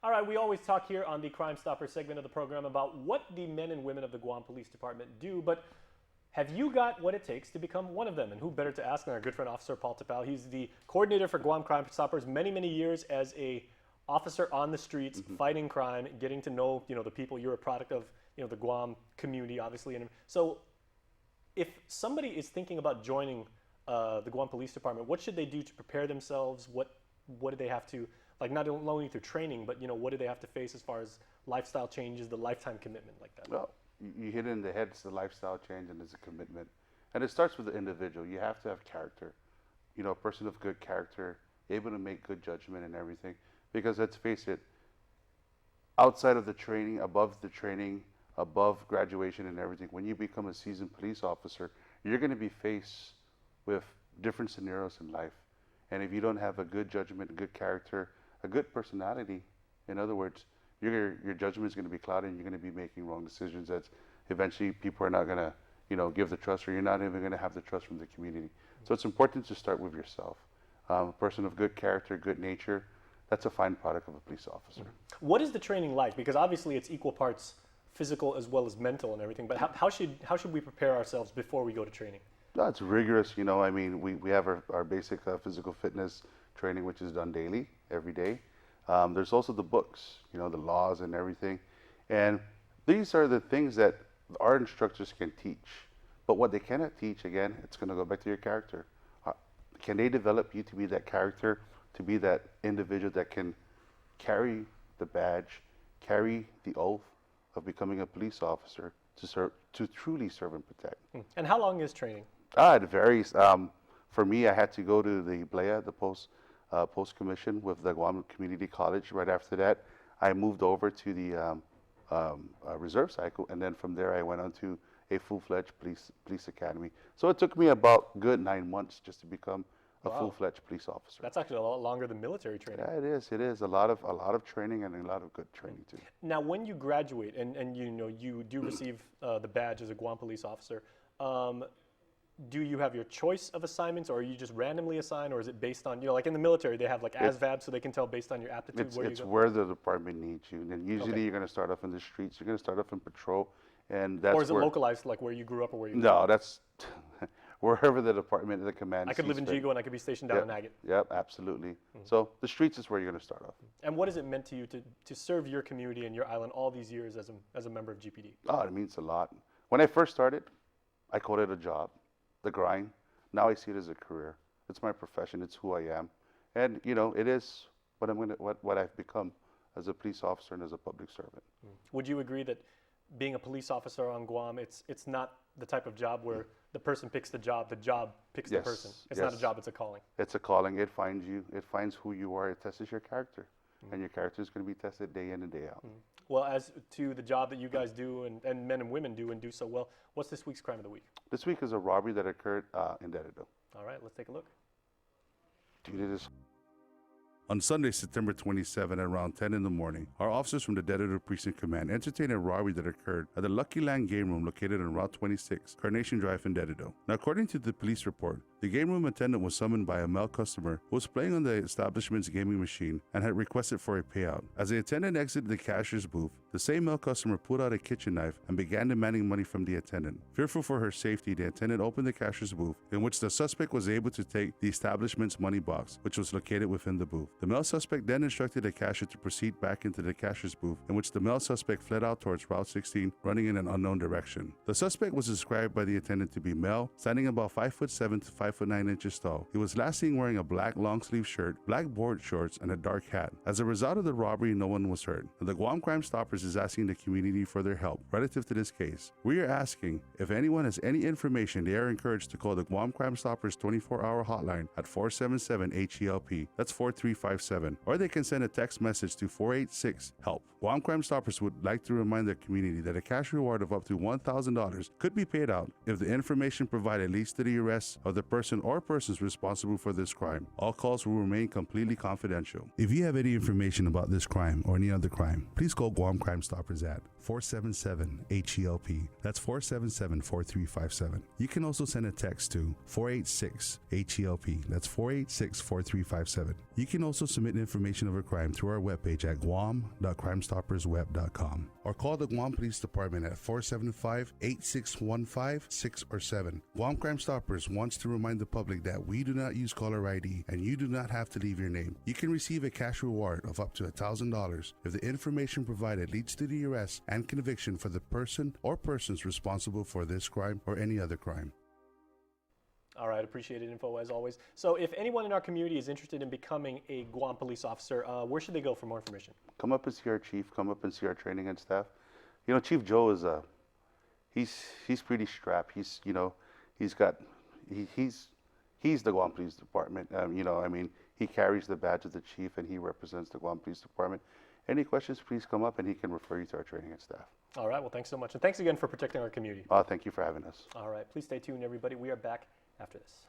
All right, we always talk here on the Crime Stopper segment of the program about what the men and women of the Guam Police Department do, but have you got what it takes to become one of them? And who better to ask than our good friend Officer Paul Tapao. He's the coordinator for Guam Crime Stoppers, many years as a officer on the streets, fighting crime, getting to know, the people. You're a product of, the Guam community, obviously. And so if somebody is thinking about joining the Guam Police Department, what should they do to prepare themselves? What do they have to, like, not only through training, but what do they have to face as far as lifestyle changes, the lifetime commitment like that? Well, you hit it in the head. It's the lifestyle change and it's a commitment, and it starts with the individual. You have to have character, a person of good character, able to make good judgment and everything. Because let's face it, outside of the training, above graduation and everything, when you become a seasoned police officer, you're going to be faced with different scenarios in life. And if you don't have a good judgment, a good character, a good personality, in other words, your judgment is going to be clouded and you're going to be making wrong decisions that eventually people are not going to, give the trust, or you're not even going to have the trust from the community. So it's important to start with yourself. A person of good character, good nature, that's a fine product of a police officer. What is the training like? Because obviously it's equal parts physical as well as mental and everything, but how should we prepare ourselves before we go to training? No, it's rigorous. I mean, we have our basic physical fitness training, which is done daily, every day. There's also the books, the laws and everything. And these are the things that our instructors can teach. But what they cannot teach, again, it's going to go back to your character. Can they develop you to be that character, to be that individual that can carry the badge, carry the oath of becoming a police officer to truly serve and protect? And how long is training? It varies. For me, I had to go to the BLEA, the post commission with the Guam Community College. Right after that, I moved over to the reserve cycle, and then from there I went on to a full-fledged police academy. So it took me about good 9 months just to become a full-fledged police officer. That's actually a lot longer than military training. Yeah, it is. It is a lot of training, and a lot of good training too. Now, when you graduate and you do receive the badge as a Guam police officer, do you have your choice of assignments, or are you just randomly assigned, or is it based on, like in the military, they have like ASVAB, so they can tell based on your aptitude where you go? It's where the department needs you. And usually you're going to start off in the streets. You're going to start off in patrol, and that's Or is it localized, like where you grew up or where you No, that's wherever the department, the command. I could live in Jigo and I could be stationed down in Agate. Yep, absolutely. So the streets is where you're going to start off. And what has it meant to you to serve your community and your island all these years as a member of GPD? Oh, it means a lot. When I first started, I called it a job, the grind. Now I see it as a career. It's my profession. It's who I am, and it is what I've become as a police officer and as a public servant. Would you agree that being a police officer on Guam, it's not the type of job where the person picks the job picks the person? It's not a job, it's a calling. It's a calling. It finds you. It finds who you are. It tests your character. And your character is going to be tested day in and day out. Well, as to the job that you guys do and men and women do and do so well, what's this week's crime of the week? This week is a robbery that occurred in Dededo. All right, let's take a look. Dude, it is. On Sunday, September 27 at around 10 in the morning, our officers from the Dededo Precinct Command entertained a robbery that occurred at the Lucky Land Game Room located on Route 26, Carnation Drive in Dededo. Now, according to the police report, the game room attendant was summoned by a male customer who was playing on the establishment's gaming machine and had requested for a payout. As the attendant exited the cashier's booth, the same male customer pulled out a kitchen knife and began demanding money from the attendant. Fearful for her safety, the attendant opened the cashier's booth, in which the suspect was able to take the establishment's money box, which was located within the booth. The male suspect then instructed the cashier to proceed back into the cashier's booth, in which the male suspect fled out towards Route 16, running in an unknown direction. The suspect was described by the attendant to be male, standing about 5'7" to 5'9" tall. He was last seen wearing a black long-sleeve shirt, black board shorts, and a dark hat. As a result of the robbery, no one was hurt. The Guam Crime Stoppers is asking the community for their help relative to this case. We are asking if anyone has any information, they are encouraged to call the Guam Crime Stoppers 24-hour hotline at 477-HELP. That's 4357. Or they can send a text message to 486-HELP. Guam Crime Stoppers would like to remind their community that a cash reward of up to $1,000 could be paid out if the information provided leads to the arrest of the person person or persons responsible for this crime. All calls will remain completely confidential. If you have any information about this crime or any other crime, please call Guam Crime Stoppers at 477-HELP. That's 477-4357. You can also send a text to 486-HELP. That's 486-4357. You can also submit information of a crime through our webpage at guam.crimestoppersweb.com or call the Guam Police Department at 475-8615-6 or 7. Guam Crime Stoppers wants to remind the public that we do not use caller ID and you do not have to leave your name. You can receive a cash reward of up to $1,000 if the information provided leads to the arrest and conviction for the person or persons responsible for this crime or any other crime. All right, appreciated info as always. So if anyone in our community is interested in becoming a Guam police officer, where should they go for more information? Come up and see our chief. Come up and see our training and staff. You know, Chief Joe is he's pretty strapped. He's the Guam Police Department. He carries the badge of the chief and he represents the Guam Police Department. Any questions, please come up and he can refer you to our training and staff. All right, well, thanks so much. And thanks again for protecting our community. Thank you for having us. All right, please stay tuned, everybody. We are back after this.